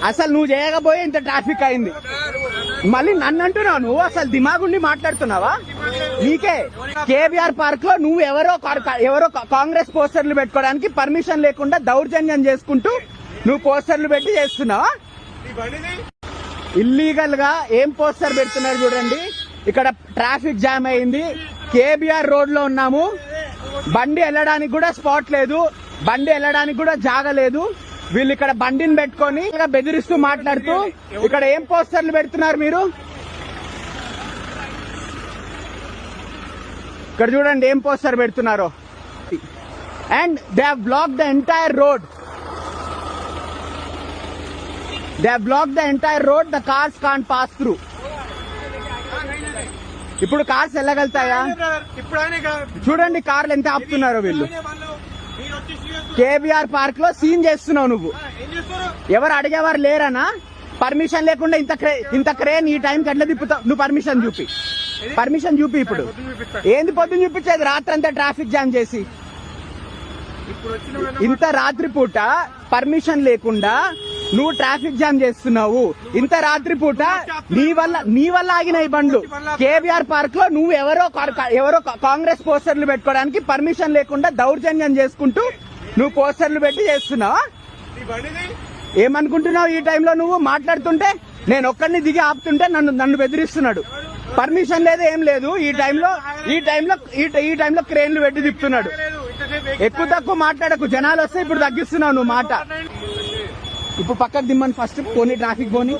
అసలు నువ్వు చేయకపోయే ఇంత ట్రాఫిక్ అయింది. మళ్ళీ నన్ను అంటున్నావు నువ్వు. అసలు దిమాగుండి మాట్లాడుతున్నావా? నీకే కేబీఆర్ పార్క్ లో నువ్వు ఎవరో కాంగ్రెస్ పోస్టర్లు పెట్టుకోవడానికి పర్మిషన్ లేకుండా దౌర్జన్యం చేసుకుంటూ నువ్వు పోస్టర్లు పెట్టి చేస్తున్నావా? ఇల్లీగల్ గా ఏం పోస్టర్ పెడుతున్నారు చూడండి. ఇక్కడ ట్రాఫిక్ జామ్ అయింది. కేబీఆర్ రోడ్ లో ఉన్నాము. బండి వెళ్ళడానికి కూడా స్పాట్ లేదు, బండి వెళ్ళడానికి కూడా జాగా లేదు. వీళ్ళు ఇక్కడ బండిని పెట్టుకొని బెదిరిస్తూ మాట్లాడుతూ ఇక్కడ ఏం పోస్టర్లు పెడుతున్నారు మీరు? ఇక్కడ చూడండి ఏం పోస్టర్ పెడుతున్నారో. And they have blocked the entire road. They have blocked the entire road. The cars can't pass through. ఇప్పుడు కార్స్ వెళ్ళగలుగుతాయా? చూడండి కార్లు ఎంత ఆపుతున్నారో వీళ్ళు. కేబీఆర్ పార్క్ లో సీన్ చేస్తున్నావు నువ్వు. ఎవరు అడిగేవారు లేరనా? పర్మిషన్ లేకుండా ఇంత క్రేన్ ఈ టైంకి ఎట్లా తిప్పుతావు నువ్వు? పర్మిషన్ చూపి. ఇప్పుడు ఏంది పొద్దున్న చూపించేది? రాత్రంతా ట్రాఫిక్ జామ్ చేసి ఇంత రాత్రిపూట పర్మిషన్ లేకుండా నువ్వు ట్రాఫిక్ జామ్ చేస్తున్నావు. ఇంత రాత్రిపూట నీ వల్ల ఆగినాయి బండ్లు. కేబీఆర్ పార్క్ లో నువ్వు ఎవరో కాంగ్రెస్ పోస్టర్లు పెట్టుకోవడానికి పర్మిషన్ లేకుండా దౌర్జన్యం చేసుకుంటూ నువ్వు పోస్టర్లు పెట్టి చేస్తున్నావా? ఏమనుకుంటున్నావు? ఈ టైంలో నువ్వు మాట్లాడుతుంటే నేను ఒక్కడిని దిగి ఆపుతుంటే నన్ను బెదిరిస్తున్నాడు. పర్మిషన్ లేదు, ఏం లేదు. ఈ టైంలో క్రేన్లు పెట్టి తిప్పుతున్నాడు. ఎక్కువ తక్కువ మాట్లాడకు, జనాలు వస్తే ఇప్పుడు తగ్గిస్తున్నావు నువ్వు మాట. ఇప్పుడు పక్కకు దిమ్మని ఫస్ట్ పోనీ, ట్రాఫిక్ పోనీ.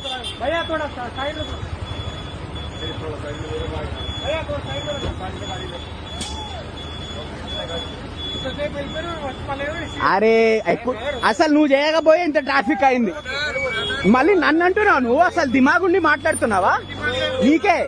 అరే అసలు నువ్వు చేయకపోయే ఇంత ట్రాఫిక్ అయింది. మళ్ళీ నన్ను అంటున్నావు నువ్వు. అసలు దిమాగుండి మాట్లాడుతున్నావా? నీకే